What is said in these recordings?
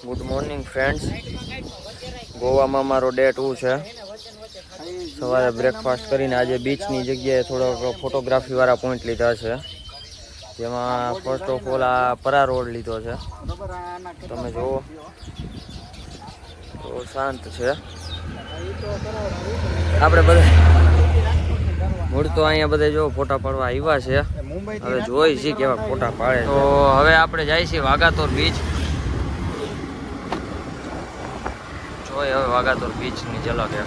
Good morning friends. ગોવામાં મારો day 2 છે. સવારે બ્રેકફાસ્ટ કરીને આજે બીચની જગ્યાએ થોડોક ફોટોગ્રાફીવાળા પોઈન્ટ લીધા છે, જેમાં ફર્સ્ટ ઓફ ઓલ આ પરા રોડ લીધો છે. તમે જુઓ તો શાંત છે. આપણે બધા મૂળ તો અહીંયા બધા જો ફોટા પાડવા આવ્યા છે. હવે જોઈ છીએ કેવા ફોટા પાડે. તો હવે આપણે જાય છીએ વાઘાતોર બીચ. જોઈ હવે વાઘાતોર બીચની ઝલક છે.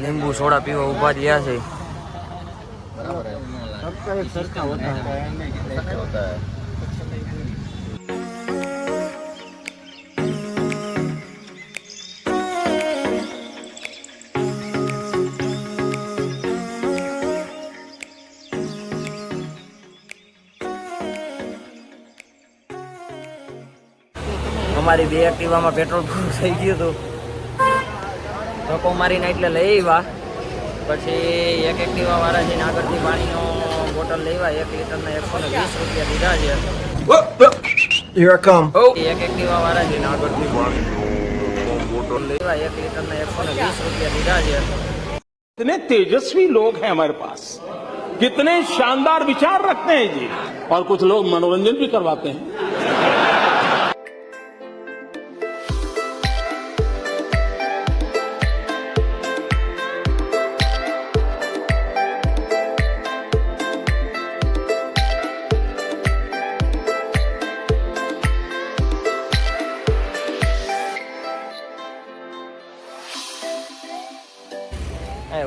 લીંબુ સોડા પીવા ઉભા થયા છે. અમારી બે એક્ટિવામાં પેટ્રોલ પૂરું થઈ ગયું હતું. ધક્કો મારીને એટલે લઈ આવ્યા. પછી એક એક્ટિવા વાળા છે ને આગળથી પાણીનો બોટલ લેવા 1 લીટરના 120 રૂપિયા દીધા છે. એક એક્ટિવા વાળા છે ને આગળથી પાણીનો બોટલ લેવા 1 લીટરના 120 રૂપિયા દીધા છે. कितने तेजस्वी लोग हैं हमारे पास, कितने शानदार विचार रखते हैं जी, और कुछ लोग मनोरंजन भी करवाते हैं.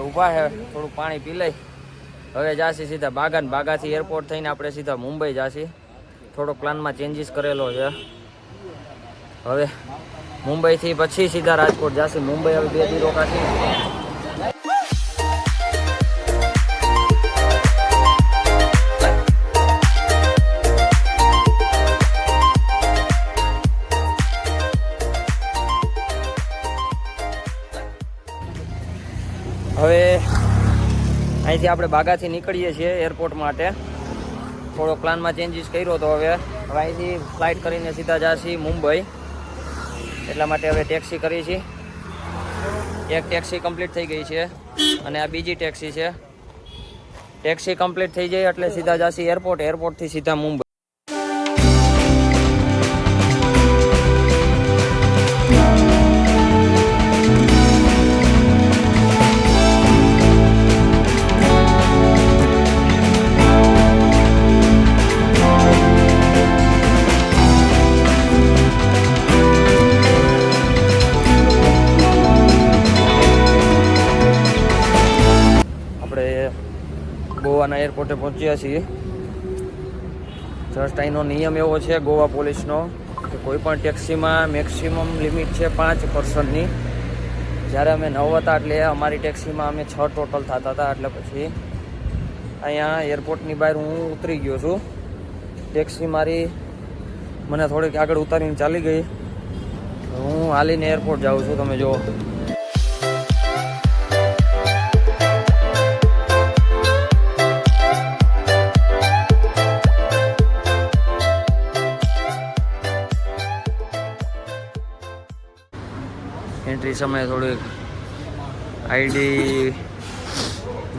ઊભા છે, થોડું પાણી પી લઈ. હવે જાસી સીધા બાગાન. બાગાથી એરપોર્ટ થઈને આપણે સીધા મુંબઈ જાસી. થોડો પ્લાનમાં ચેન્જીસ કરેલો છે. હવે મુંબઈથી પછી સીધા રાજકોટ જાસી. મુંબઈ હવે 2 દી રોકાશી. હવે અહીંથી આપણે બાગાથી નીકળીએ છીએ એરપોર્ટ માટે. થોડો પ્લાનમાં ચેન્જીસ કર્યો તો હવે અહીંથી ફ્લાઇટ કરીને સીધા જાશી મુંબઈ. એટલા માટે હવે ટેક્સી કરી છે. એક ટેક્સી કમ્પ્લીટ થઈ ગઈ છે અને આ બીજી ટેક્સી છે. ટેક્સી કમ્પ્લીટ થઈ જાય એટલે સીધા જાશી એરપોર્ટ. એરપોર્ટથી સીધા મુંબઈ. ગોવાના એરપોર્ટે પહોંચ્યા છીએ. જસ્ટ અહીંનો નિયમ એવો છે ગોવા પોલીસનો કે કોઈ પણ ટેક્સીમાં મેક્સિમમ લિમિટ છે 5 પર્સનની. જ્યારે અમે 9 હતા એટલે અમારી ટેક્સીમાં અમે 6 ટોટલ થતા હતા. એટલે પછી અહીંયા એરપોર્ટની બહાર હું ઉતરી ગયો છું. ટેક્સી મારી મને થોડીક આગળ ઉતારીને ચાલી ગઈ. હું હાલીને એરપોર્ટ જાઉં છું. તમે જુઓ એન્ટ્રી સમયે થોડીક આઈડી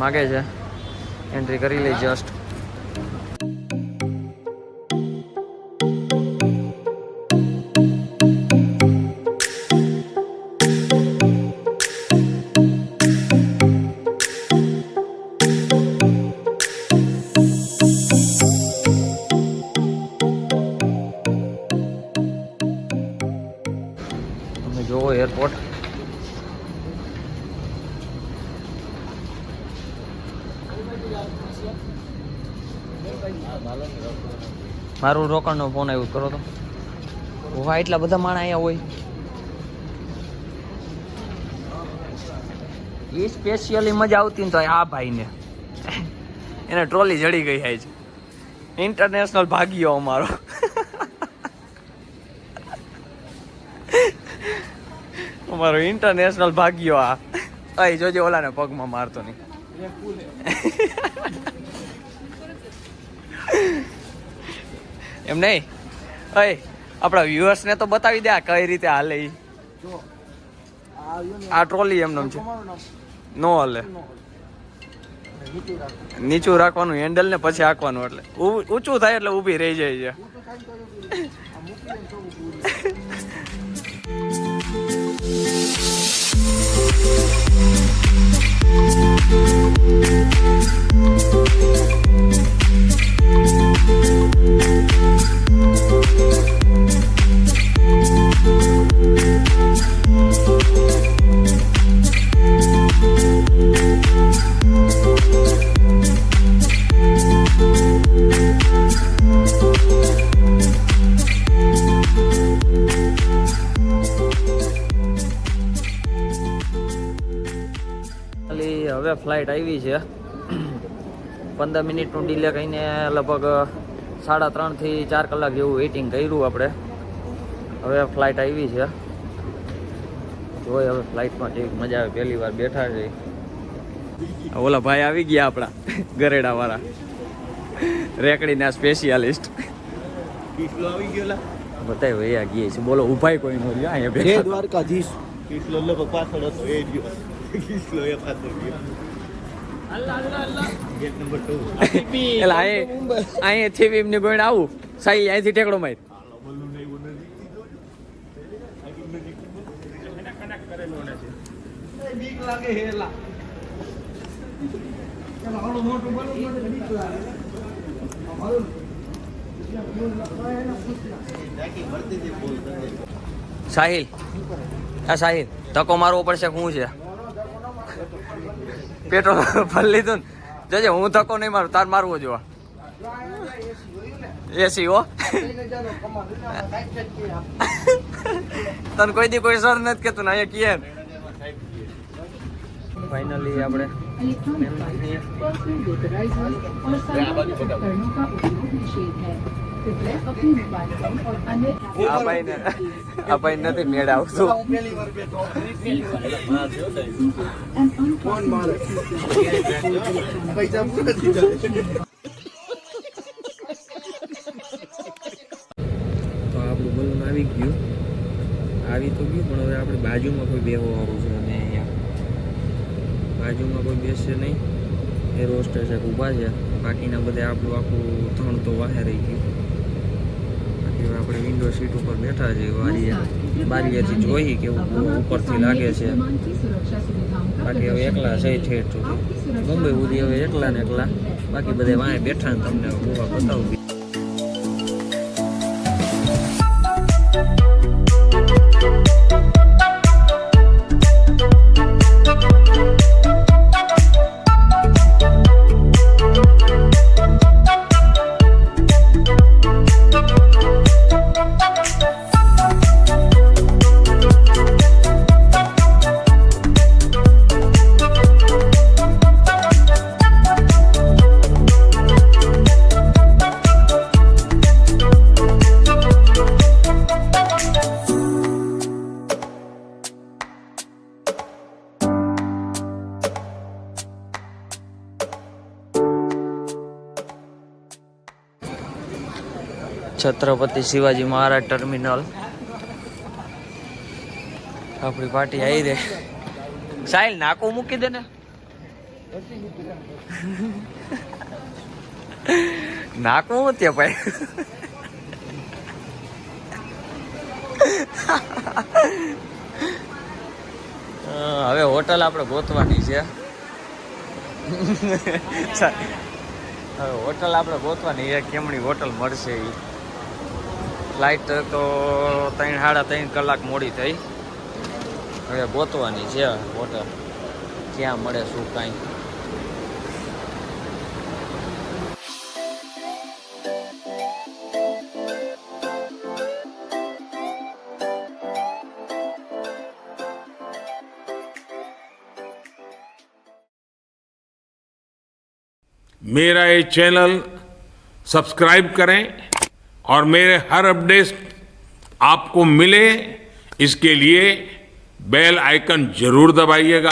માગે છે. એન્ટ્રી કરી લઈ જસ્ટ. તમે જોવો એરપોર્ટ. મારું રોકાણનો ફોન આવ્યો, કરો તો. વાહ એટલા બધા માણસ અહીંયા હોય એ સ્પેશિયલી મજા આવતી ને તો આ ભાઈને એને ટ્રોલી જડી ગઈ છે ઇન્ટરનેશનલ ભાગ્યો અમારો અમારો ઇન્ટરનેશનલ ભાગ્યો આ અહીં જોજે ઓલાને પગમાં મારતો નહીં એમ નહીં અય આપણા વ્યુઅર્સને તો બતાવી દે આ કઈ રીતે હાલે ઈ આ ટ્રોલી એમનો છે નો હાલે નીચું રાખવાનું હેન્ડલ ને પછી હાંકવાનું એટલે ઊંચું થાય એટલે ઊભી રહી જાય છે હવે ફ્લાઇટ આવી છે 15 મિનિટનું ડીલે કહીને લગભગ 3.5 થી 4 કલાક જેવું વેઇટિંગ કર્યું આપણે હવે ફ્લાઇટ આવી છે જોઈ હવે ફ્લાઇટમાં કેવી મજા આવે પહેલી વાર બેઠા છે ઓલા ભાઈ આવી ગયા આપણા ગરેડા વાળા રેકડીના સ્પેશિયાલિસ્ટ આવી ગયો બતાવ્યો વૈયા ગયા છે બોલો ઉભાઈ કોઈ નો રહ્યા અહીંયા બેઠા દ્વારકાધીશ કિસલો લગભગ પાછળ હતો એ રહ્યો કિસલો એ પાછળ ગયો ગેટ નંબર 2 એટલે અહીંયાથી એમને ગોઈને આવું સાઈ અહીંથી ટેકડો માર બીક લાગે હેલા સાહિલ આ સાહિલ ધક્કો મારવો પડશે શું છે પેટ્રોલ ભરી લીધું ને જજે હું ધક્કો નહીં મારું તાર મારવો જોવા એસી હો તને કોઈ દી કોઈ સર નથી કેતું ને અહીંયા કીએ ફાઇનલી આપણે આ ભાઈ નથી મેળ આવતું પૈસા પૂરા થઈ જાય તો આપણું બલૂન આવી ગયું તો ગયું પણ હવે આપણે બાજુમાં કોઈ બેસવાનું છે અને અહીંયા બાજુમાં કોઈ બેસશે નહીં એ રોસ્ટર છે ઊભા છે બાકીના બધા આપણું આખું ધણ તો વાહે રહી ગયું બાકી હવે આપણે વિન્ડો સીટ ઉપર બેઠા છે બારીએથી જોઈએ કેવું ઉપરથી લાગે છે બાકી હવે એકલા છે ઠેઠ સુધી મુંબઈ સુધી હવે એકલા ને એકલા બાકી બધા વાંહે બેઠા ને તમને ગોવા બતાવું છત્રપતિ શિવાજી મહારાજ ટર્મિનલ આપણી પાર્ટી આવી રે સાહિલ નાકું મૂકી દે ને નાકું ત્યાં ભાઈ હવે હોટલ આપણે ગોતવાની છે હવે હોટલ આપણે ગોતવાની છે કેમની હોટલ મળશે એ ફ્લાઇટ તો 3-3.5 કલાક મોડી થઈ હવે ગોતવાની છે હોટલ ક્યાં મળે શું કાંઈ मेरा ये चैनल सब्सक्राइब करें और मेरे हर अपडेट आपको मिले इसके लिए बेल आइकन जरूर दबाइएगा।